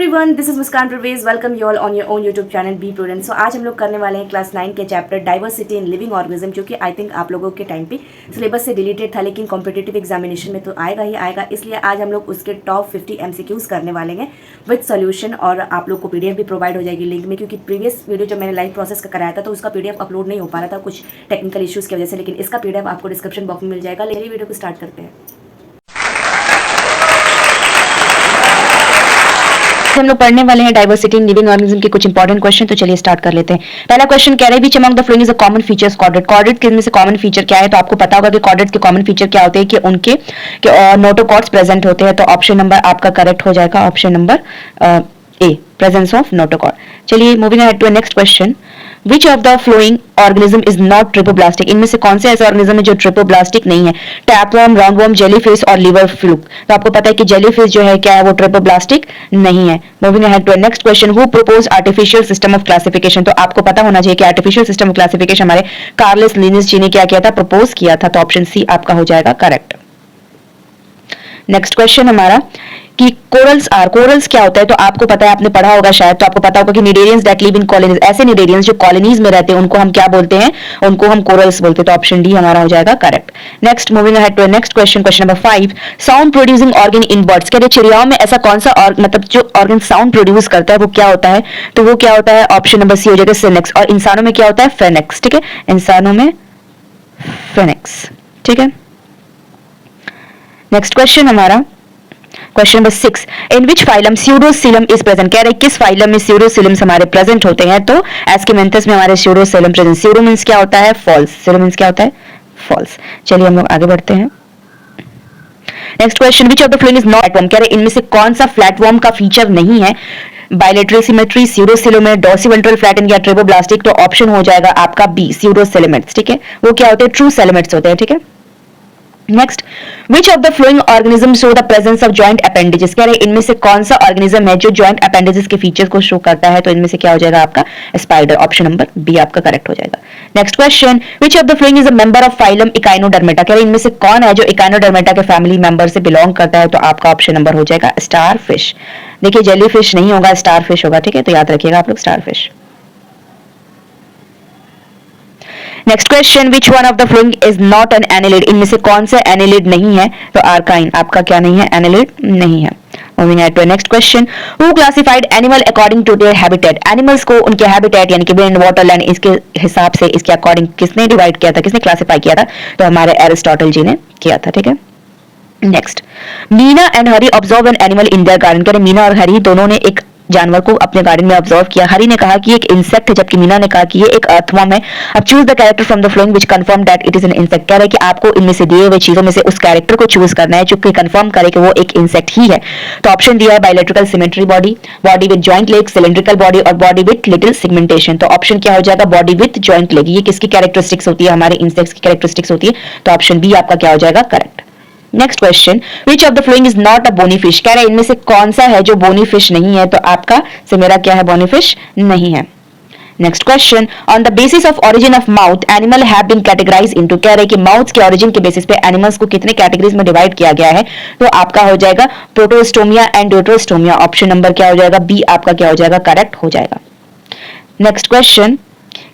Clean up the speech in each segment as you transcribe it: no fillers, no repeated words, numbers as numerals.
Everyone, this is Muskan Parvez. Welcome you all on your own YouTube channel Be Prudent. So आज हम लोग करने वाले हैं क्लास 9 के chapter diversity in living organism, जो कि आई थिंक आप लोगों के टाइम पे सिलेबस से डिलीटेड था, लेकिन कॉम्पिटिटिव एग्जामिनेशन में तो आएगा ही आएगा। इसलिए आज हम लोग उसके टॉप 50 MCQs करने वाले हैं विद सोल्यूशन, और आप लोग को PDF भी प्रोवाइड हो जाएगी लिंक में, क्योंकि प्रीवियस वीडियो जब मैंने लाइव प्रोसेस का कराया था तो उसका PDF अपलोड नहीं हो पा रहा था कुछ टेक्निकल इशूज़ की वजह से, लेकिन इसका PDF आपको डिस्क्रिप्शन बॉक्स में मिल जाएगा। चलिए वीडियो को स्टार्ट करते हैं। हम लोग पढ़ने वाले हैं डाइवर्सिटी इन लिविंग ऑर्गेनिज्म के कुछ इंपॉर्टेंट क्वेश्चन। तो चलिए स्टार्ट कर लेते हैं। पहला क्वेश्चन कह रहा है, which among the following is a common features chordate. Chordate के में से कॉमन फीचर क्या है? तो आपको पता होगा कि कॉर्डेट के कॉमन फीचर क्या होते हैं, कि उनके नोटोकॉर्ड्स प्रेजेंट होते हैं। तो ऑप्शन नंबर आपका करेक्ट हो जाएगा, option number A, presence of notochord. चलिए moving ahead to next question, which of the following organism is not triploblastic. इनमें से कौन से ऐसे ऑर्गेनिज्म है जो ट्रिपोब्लास्टिक नहीं है? टैपवर्म, राउंडवर्म, जेलीफिश और लिवर फ्लूक। तो आपको पता है कि जेलीफिश जो है क्या है, वो ट्रिपोब्लास्टिक नहीं है। Moving ahead to next question, who propose artificial system of classification. तो आपको पता होना चाहिए कि आर्टिफिशियल सिस्टम ऑफ क्लासिफिकेशन हमारे कार्लस लिनियस जी ने क्या किया था, प्रपोज किया था। तो ऑप्शन सी आपका हो जाएगा करेक्ट। नेक्स्ट क्वेश्चन हमारा कि कोरल्स क्या होता है? तो आपको पता है, आपने पढ़ा होगा शायद, तो आपको पता होगा कि cnidarians that live in colonies, ऐसे निडेरियंस जो कॉलोनीज में रहते हैं उनको हम क्या बोलते हैं? उनको हम कोरल्स बोलते हैं। तो ऑप्शन डी हमारा हो जाएगा correct. Next moving ahead to next question, question number 5, sound producing organ in birds. कह रहे चिड़ियाओं में ऐसा कौन सा मतलब जो ऑर्गन साउंड प्रोड्यूस करता है वो क्या होता है? तो वो क्या होता है? ऑप्शन नंबर सी हो जाएगा सिनेक्स। और इंसानों में क्या होता है? फेनेक्स। ठीक है, इंसानों में फेनेक्स। ठीक है, नेक्स्ट क्वेश्चन हमारा question number 6, in which phylum pseudocoelom is present. कह रहे किस फाइलम में स्यूडोसिलम्स हमारे प्रेजेंट होते हैं? तो एस्किमेंथस में हमारे स्यूडोसिलम प्रेजेंट। स्यूडो मींस क्या होता है? फॉल्स। स्यूडो मींस क्या होता है? फॉल्स। चलिए हम लोग आगे बढ़ते हैं। Next question, which of the following is not flatworm. कह रहे इनमें से कौन सा फ्लैटवर्म का फीचर नहीं है? बायलेटरल सिमेट्री, स्यूडोसिलोमेर, डॉर्सिवेंट्रल फ्लैटन या ट्रिपोब्लास्टिक। तो ऑप्शन हो जाएगा आपका बी, स्यूडोसिलोमेट्स। ठीक है, वो क्या होते हैं? ट्रू सेलोमेट्स होते हैं। ठीक है, next, which of the following organism show the presence of joint appendages. कह रहे इनमें से कौन सा ऑर्गेनिज्म है जो जॉइंट अपेंडेजेस के फीचर्स को शो करता है? तो इनमें से क्या हो जाएगा आपका? स्पाइडर। ऑप्शन नंबर बी आपका करेक्ट हो जाएगा। Next question, which of the following is a member of phylum Echinodermata. कह रहे इनमें से कौन है जो इकाइनोडर्मेटा के फैमिली मेंबर से बिलोंग करता है? तो आपका ऑप्शन नंबर हो जाएगा स्टार फिश। देखिए जेलीफिश नहीं होगा, स्टार फिश होगा। ठीक है, तो याद रखिएगा आप लोग star fish. Next question, which one of the following is not an annelid. इनमें से कौन सा एनिलिड नहीं है? तो आर्काइन आपका क्या नहीं है? एनिलिड नहीं है। Moving ahead to next question, who classified animal according to their habitat. Animals को उनके हैबिटेट यानी कि विंड, वाटर, लैंड, इसके हिसाब से, इसके अकॉर्डिंग किसने डिवाइड किया था, किसने क्लासिफाई किया था? तो हमारे एरिस्टोटल जी ने किया था। ठीक है, next, Meena and Hari observe an animal in their garden. कह रहे मीना और हरी दोनों ने एक जानवर को अपने गार्डन में ऑब्जर्व किया। हरी ने कहा कि एक इंसेक्ट है, जबकि मीना ने कहा कि ये एक अर्थवर्म है। अब choose the character from the flowing which confirm that it is an insect. कह रहे हैं कि आपको इनमें से दिए हुए चीजों में से उस कैरेक्टर को चूज करना है जो कि कंफर्म करे कि वो एक इंसेक्ट ही है। तो ऑप्शन दिया है bilateral symmetry body, body with joint leg, cylindrical body और बॉडी विद लिटिल सिगमेंटेशन। तो ऑप्शन क्या हो जाएगा? Body with joint leg. ये किसकी कैरेक्टरिस्टिक्स होती है? हमारे इंसेक्ट्स की कैरेक्टरिस्टिक्स होती है। तो ऑप्शन बी आपका क्या हो जाएगा? Correct. Next question, which of the following is not a bony fish. कह रहे हैं इनमें से कौन सा है जो बोनी फिश नहीं है? तो आपका से मेरा क्या है? बोनी फिश नहीं है। Next question, on the basis of origin of mouth animal have been categorised into. कह रहे हैं कि माउथ के ओरिजिन के बेसिस पे एनिमल्स को कितने कैटेगरीज में डिवाइड किया गया है? तो आपका हो जाएगा प्रोटोस्टोमिया एंड ड्यूटरोस्टोमिया। ऑप्शन नंबर क्या हो जाएगा? बी आपका क्या हो जाएगा? करेक्ट हो जाएगा। Next question,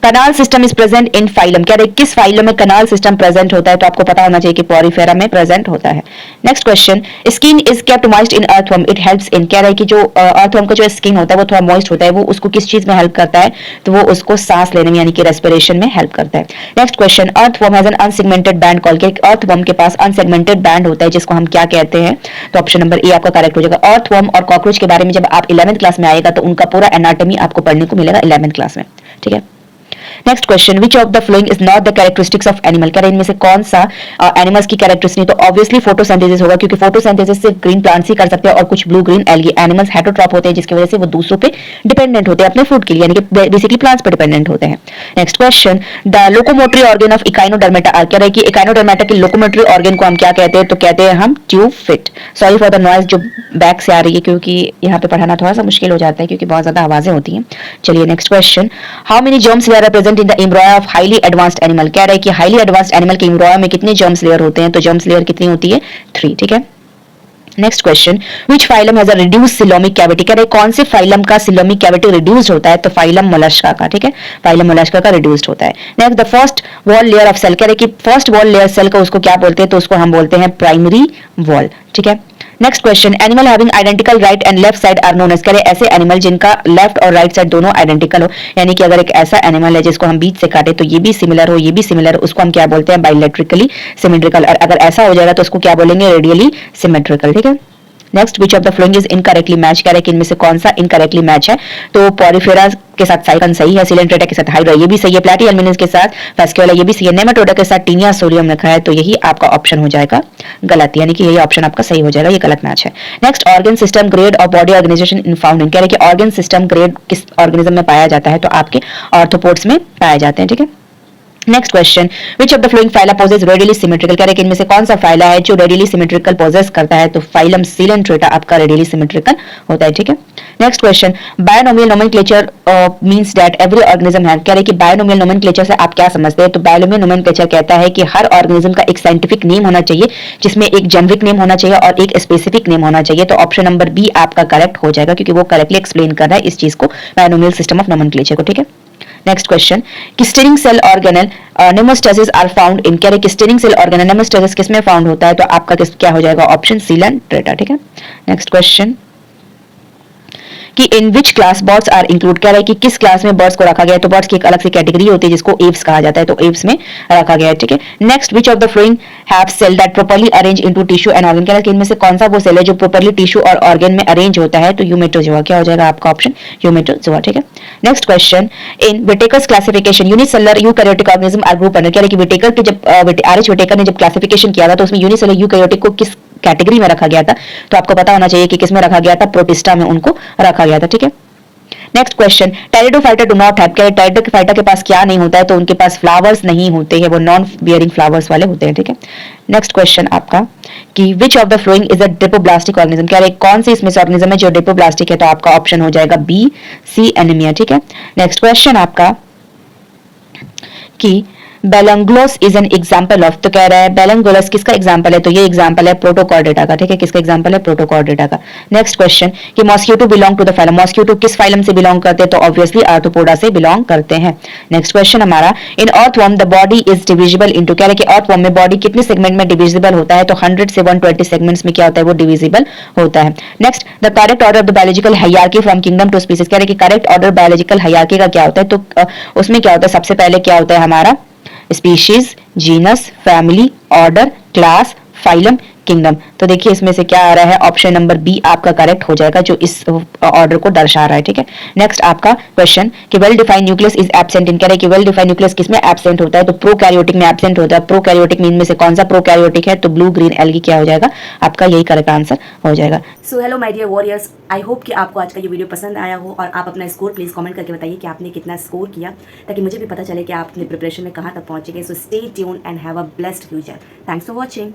canal system is present in phylum. कह रहे किस फाइलम में कनाल सिस्टम प्रेजेंट होता है? तो आपको पता होना चाहिए कि पॉरीफेरा में प्रेजेंट होता है। Next question, skin is kept moist in earthworm, it helps in. कह रहे हैं कि जो अर्थवर्म का जो स्किन होता है वो थोड़ा मॉइस्ट होता है, वो उसको किस चीज में हेल्प करता है? तो वो उसको सांस लेने में यानी कि रेस्पिरेशन में हेल्प करता है। Next question, earthworm has an unsegmented band call. के अर्थवर्म के पास अनसेगमेंटेड बैंड होता है जिसको हम क्या कहते हैं? तो ऑप्शन नंबर ए आपका करेक्ट हो जाएगा। अर्थवर्म और कॉकरोच के बारे में जब आप 11th क्लास में आएगा तो उनका पूरा एनाटॉमी आपको पढ़ने को मिलेगा 11th क्लास में। ठीक है, next question, which of the following is not the characteristics of animal. कह रहे इनमें से कौन सा एनिमल्स की कैरेक्टरिस्टिक? तो ऑब्वियसली फोटोसिंथेसिस होगा, क्योंकि फोटोसिंथेसिस से ग्रीन प्लांट्स ही कर सकते हैं और कुछ ब्लू ग्रीन एल्गी। एनिमल्स हेटरोट्रॉप होते हैं जिसकी वजह से वो दूसरों पे डिपेंडेंट होते हैं अपने फूड के लिए, यानी कि बेसिकली प्लांट्स पे डिपेंडेंट होते हैं। Next question, the locomotory organ of Echinodermata. कह रहे हैं कि इकाइनोडर्मेटा की लोकोमोटरी ऑर्गन को हम क्या कहते हैं? तो कहते हैं हम tube fit. Sorry for the noise जो बैक से आ रही है, क्योंकि यहाँ पे पढ़ाना थोड़ा सा मुश्किल हो जाता है क्योंकि बहुत ज्यादा आवाजें होती हैं। चलिए next question, how many germs layer are present in the embryo of highly advanced animal. कह रहे हैं कि हाईली एडवांस्ड एनिमल के एम्ब्रियो में कितने जर्म्स लेयर होते हैं? तो जर्म्स लेयर कितनी होती है? 3। ठीक है, next question, which phylum has a reduced coelomic cavity, कह रहे कौन से फाइलम का सिलोमिक कैविटी रिड्यूस्ड होता है, तो फाइलम मोलस्का का, ठीक है, फाइलम मोलस्का का रिड्यूस्ड होता है। Next, the first wall layer of cell, कह रहे कि फर्स्ट वॉल लेयर सेल को उसको क्या बोलते हैं, तो उसको हम बोलते हैं प्राइमरी वॉल, ठीक है। Next question, animal having identical right and left side are known as, कह रहे ऐसे एनिमल जिनका लेफ्ट और राइट साइड दोनों आइडेंटिकल हो, यानी कि अगर एक ऐसा एनिमल है जिसको हम बीच से काटे तो ये भी सिमिलर हो, ये भी सिमिलर, उसको हम क्या बोलते हैं, बाइलेट्रिकली सिमेट्रिकल, और अगर ऐसा हो जाएगा तो उसको क्या बोलेंगे, रेडियली सिमेट्रिकल, ठीक है। Next, which of the following is incorrectly match, कह रहे कि इनमें से कौन सा इनकरेक्टली मैच है, तो पॉरीफेरा के साथ साइकन सही है, सिलेंट्रेटा के साथ हाइड्रा ये भी सही है, प्लैटीहेल्मिन्थस के साथ फास्क्यूला ये भी सही है, नेमाटोडा के साथ टीनिया सोडियम रखा है, तो यही आपका ऑप्शन हो जाएगा गलत, यानी कि यही ऑप्शन आपका सही हो जाएगा, ये गलत मैच है। Next, organ system grade of body organisation in found in, कह रहे कि ऑर्गन सिस्टम ग्रेड किस ऑर्गेनिज्म में पाया जाता है, तो आपके ऑर्थोपोड्स में पाए जाते हैं, ठीक है। Next question, which of the following phyla possess radially symmetrical, कह रहे कि इनमें से कौन सा फाइला है जो रेडियली सिमेट्रिकल पोजेस करता है, तो फाइलम सिलेंट्रेटा आपका रेडियली सिमेट्रिकल होता है, ठीक है। Next question, binomial nomenclature means that every organism have, कह रहे कि बायोनोमियल नोमेनक्लेचर से आप क्या समझते हैं, तो बायोनोमियल नोमेनक्लेचर कहता है कि हर ऑर्गेनिज्म का एक साइंटिफिक नेम होना चाहिए, जिसमें एक जेनरिक नेम होना चाहिए और एक स्पेसिफिक नेम होना चाहिए, तो ऑप्शन नंबर बी आपका करेक्ट हो जाएगा, क्योंकि वो करेक्टली एक्सप्लेन कर रहा है इस चीज को, बायोनोमियल सिस्टम ऑफ नोमेनक्लेचर को, ठीक है। Next question, stinging cell organelle nematocysts are found in, कह रहे कि स्टेनिंग सेल ऑर्गेनल नेमोस्टेसिस किसमें फाउंड होता है, तो आपका क्या हो जाएगा, ऑप्शन सिलेंट्रेटा, ठीक है। नेक्स्ट क्वेश्चन, कि in which class birds are include, कह रहा है कि किस क्लास में बर्ड्स को रखा गया है, तो बर्ड्स की एक अलग सी कैटेगरी होती है जिसको एव्स कहा जाता है, तो एव्स में रखा गया है, ठीक है। Next, which of the following have cell that properly arrange into tissue and organ, कह रहा है कि इनमें से कौन सा वो सेल है जो प्रॉपर्ली टिश्यू और ऑर्गन में अरेंज होता है, तो यूमेटोजोआ, क्या हो जाएगा आपका ऑप्शन यूमेटोजोआ, ठीक है। Next question, in Whittaker's classification unicellular eukaryotic organism are group under, कह रहा है कि विटेकर की जब आर.एच. विटेकर ने जब क्लासिफिकेशन किया था तो उसमें यूनिसेलुलर यूकैरियोटिक को किस कैटेगरी में रखा गया था, तो आपको पता होना चाहिए कि किसमें रखा गया था, प्रोटिस्टा में उनको रखा गया था, ठीक है। Next question, pteridophyta do not have, pteridophyta के पास क्या नहीं होता है, तो उनके पास फ्लावर्स नहीं होते हैं, वो नॉन बियरिंग फ्लावर्स वाले होते हैं, ठीक है। नेक्स्ट क्वेश्चन आपका, कि which of the following is a diploblastic organism, कह रहे कौन सी इसमें से ऑर्गेनिज्म है जो डिपोब्लास्टिक है, तो आपका ऑप्शन हो जाएगा बी सी एनीमिया, ठीक है। नेक्स्ट क्वेश्चन आपका, कि बेलंगुलस इज एन एग्जांपल ऑफ, तो कह रहा है बेलंगुलस किसका एग्जांपल है, तो ये एग्जांपल है प्रोटोकॉर्डेटा का, ठीक है, किसका एग्जांपल है, प्रोटोकॉर्डेटा का। नेक्स्ट क्वेश्चन, कि mosquito belong to the phylum, mosquito किस फाइलम से बिलोंग करते हैं, तो ऑब्वियसली आर्थ्रोपोडा से बिलोंग करते हैं। नेक्स्ट क्वेश्चन हमारा, इन earthworm the body is divisible into, कह रहे कि अर्थवर्म में बॉडी कितने सेगमेंट में डिविजिबल होता है, तो 100 से 120 सेगमेंट्स में क्या होता है, वो डिविजिबल होता है। Next, the correct order of the biological hierarchy from kingdom to species, कह रहे कि करेक्ट ऑर्डर बायोलॉजिकल हायरार्की का क्या होता है, तो उसमें क्या होता है, सबसे पहले क्या होता है हमारा, species, genus, family, order, class, phylum, kingdom, तो देखिए इसमें से क्या आ रहा है, ऑप्शन नंबर बी आपका करेक्ट हो जाएगा, जो इस ऑर्डर को दर्शा रहा है, ठीक है। नेक्स्ट आपका क्वेश्चन, कि well defined nucleus is absent in, कह रहे कि वेल डिफाइंड न्यूक्लियस किसमें एब्सेंट होता है, तो प्रोकैरियोटिक में एब्सेंट होता है, प्रोकैरियोटिक में इनमें से कौन सा प्रोकैरियोटिक है, तो ब्लू ग्रीन एल्गी क्या हो जाएगा, आपका यही करेक्ट आंसर हो जाएगा। So hello my dear warriors, I hope कि आपको आज का ये वीडियो पसंद आया हो और आप अपना स्कोर प्लीज़ कमेंट करके बताइए कि आपने कितना स्कोर किया, ताकि मुझे भी पता चले कि आप अपने प्रिपरेशन में कहाँ तक पहुँचे गए। So stay tune and have a blessed future. Thanks for watching.